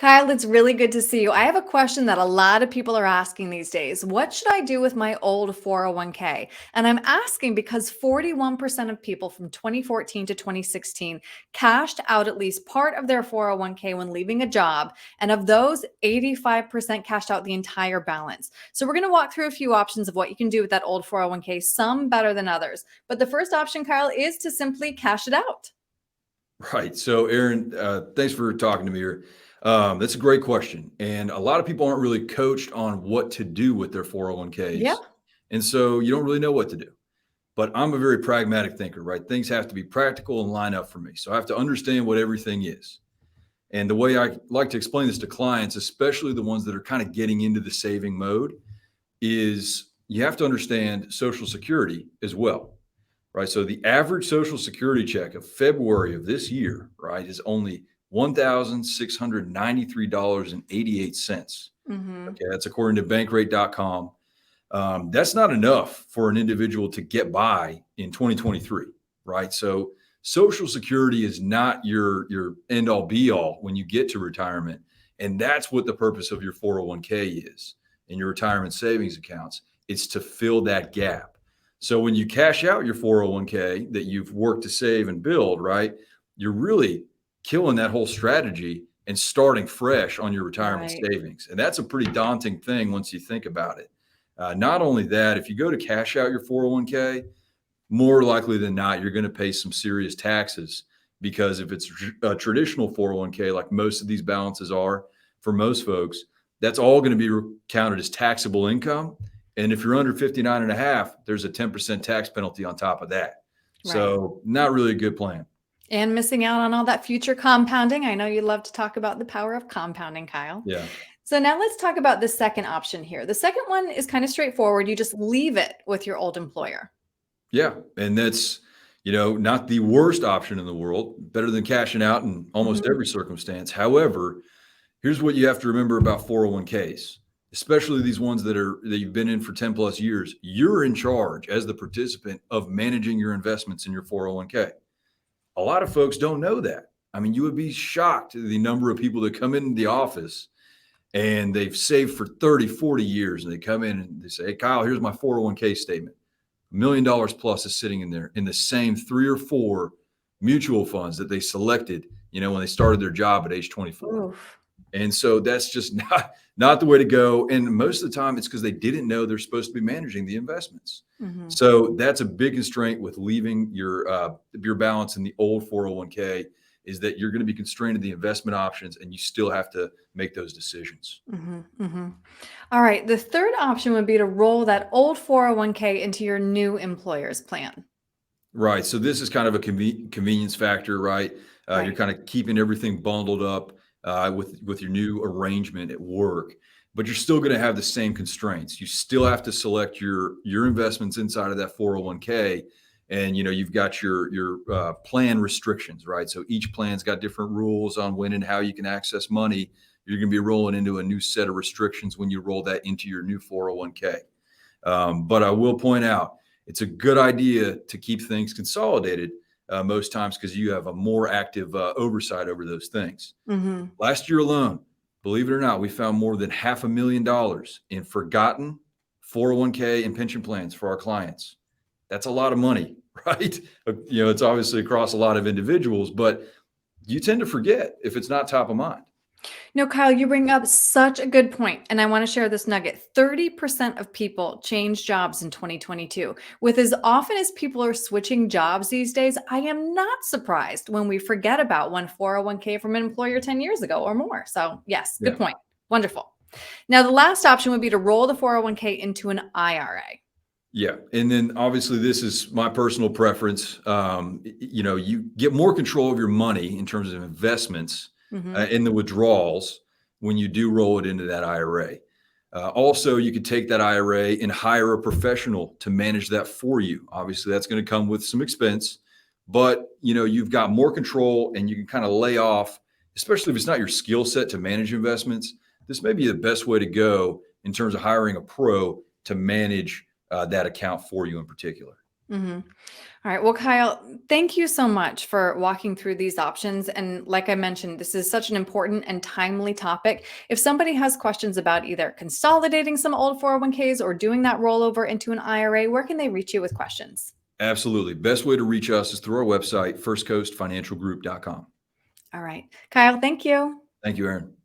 Kyle, it's really good to see you. I have a question that a lot of people are asking these days. What should I do with my old 401k? And I'm asking because 41% of people from 2014 to 2016 cashed out at least part of their 401k when leaving a job. And of those, 85% cashed out the entire balance. So we're going to walk through a few options of what you can do with that old 401k, some better than others. But the first option, Kyle, is to simply cash it out. Right. So, Erin, thanks for talking to me here. That's a great question. And a lot of people aren't really coached on what to do with their Yeah. 401ks. And so you don't really know what to do. But I'm a very pragmatic thinker, right? Things have to be practical and line up for me. So I have to understand what everything is. And the way I like to explain this to clients, especially the ones that are kind of getting into the saving mode, is you have to understand Social Security as well, right? So the average Social Security check of February of this year, right, is only $1,693.88. Hmm. Okay, that's according to bankrate.com. That's not enough for an individual to get by in 2023, right? So Social Security is not your end all be all when you get to retirement, and that's what the purpose of your 401k is and your retirement savings accounts. It's to fill that gap. So when you cash out your 401k that you've worked to save and build, right, you're really killing that whole strategy and starting fresh on your retirement Right. savings. And that's a pretty daunting thing once you think about it. Not only that, if you go to cash out your 401k, more likely than not, you're going to pay some serious taxes because if it's a traditional 401k, like most of these balances are for most folks, that's all going to be counted as taxable income. And if you're under 59 and a half, there's a 10% tax penalty on top of that. Right. So not really a good plan. And missing out on all that future compounding. I know you love to talk about the power of compounding, Kyle. Yeah. So now let's talk about the second option here. The second one is kind of straightforward. You just leave it with your old employer. Yeah. And that's, not the worst option in the world, better than cashing out in almost Mhm. every circumstance. However, here's what you have to remember about 401ks, especially these ones that you've been in for 10 plus years. You're in charge as the participant of managing your investments in your 401k. A lot of folks don't know that. I mean, you would be shocked at the number of people that come into the office and they've saved for 30, 40 years and they come in and they say, "Hey, Kyle, here's my 401k statement. $1 million plus is sitting in there in the same 3 or 4 mutual funds that they selected, when they started their job at age 24." Oof. And so that's just not the way to go. And most of the time, it's because they didn't know they're supposed to be managing the investments. Mhm. So that's a big constraint with leaving your balance in the old 401k is that you're going to be constrained to the investment options, and you still have to make those decisions. Mhm. Mhm. All right. The third option would be to roll that old 401k into your new employer's plan. Right. So this is kind of a convenience factor, right? You're Right. kind of keeping everything bundled up with your new arrangement at work, but you're still going to have the same constraints. You still have to select your investments inside of that 401k, and you've got your plan restrictions, right? So each plan's got different rules on when and how you can access money. You're going to be rolling into a new set of restrictions when you roll that into your new 401k. But I will point out, it's a good idea to keep things consolidated most times because you have a more active oversight over those things. Mhm. Last year alone, believe it or not, we found more than $500,000 in forgotten 401k and pension plans for our clients. That's a lot of money, right? It's obviously across a lot of individuals, but you tend to forget if it's not top of mind. No, Kyle, you bring up such a good point, and I want to share this nugget. 30% of people change jobs in 2022. With as often as people are switching jobs these days, I am not surprised when we forget about one 401k from an employer 10 years ago or more. So, yes, good Yeah. point. Wonderful. Now, the last option would be to roll the 401k into an IRA. Yeah. And then obviously this is my personal preference. You get more control of your money in terms of investments Hmm. in the withdrawals when you do roll it into that IRA. Also, you could take that IRA and hire a professional to manage that for you. Obviously, that's going to come with some expense, but you've got more control and you can kind of lay off, especially if it's not your skill set to manage investments. This may be the best way to go in terms of hiring a pro to manage that account for you in particular. Hmm. All right. Well, Kyle, thank you so much for walking through these options. And like I mentioned, this is such an important and timely topic. If somebody has questions about either consolidating some old 401ks or doing that rollover into an IRA, where can they reach you with questions? Absolutely. Best way to reach us is through our website, firstcoastfinancialgroup.com. All right. Kyle, thank you. Thank you, Erin.